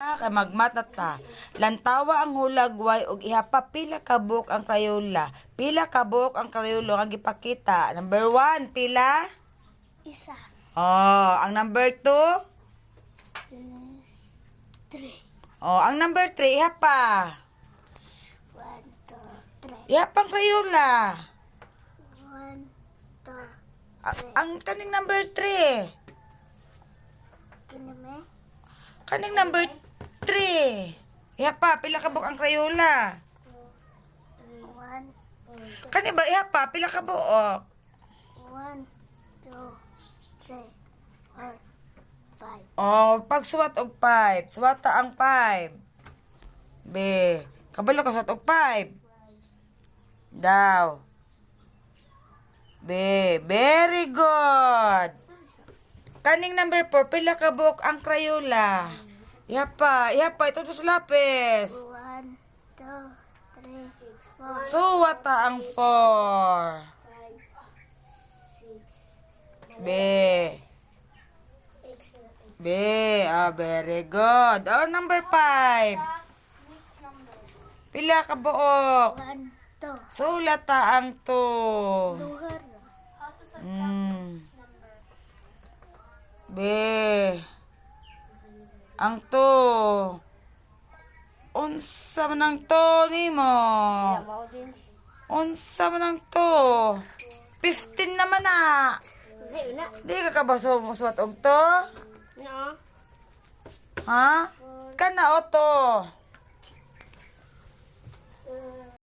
Kay magmatata. Lantawa ang hulagway ug ihapa pila ka buok ang Crayola. Pila ka buok ang Crayola nga gipakita. Number 1, pila? Isa. Oh, ang number 2? 3. Oh, ang number 3 ihapa. 1, 2, 3. Ihapa ang Crayola. 1, 2, Ang kaning number 3. kiname. Kaning number 3. Ihapa pila ka buok ang Crayola. 1, Kani ba ihapa pila ka buok? 1, 2, 3, 4, 5. Oh, pagsuwat og 5. Suwata ang 5. B. Kabalo ka suwat og 5. Daw. B. Very good. Kaning number 4, pila ka buok ang Crayola. Ihapa ito sa lapis. 1, 2, 3, 4, Suwata ang 4. 5, 6, B. B. Very good. Oh, number 5. Pila ka buok. 1, 2. Sulata ang 2. Lugar. B. Ang 2. Unsa man ang 2 nimo? Unsa man ang 2? 15 naman na. Di ka kabaso mo suwat og 2? No. Ha? Kana o to?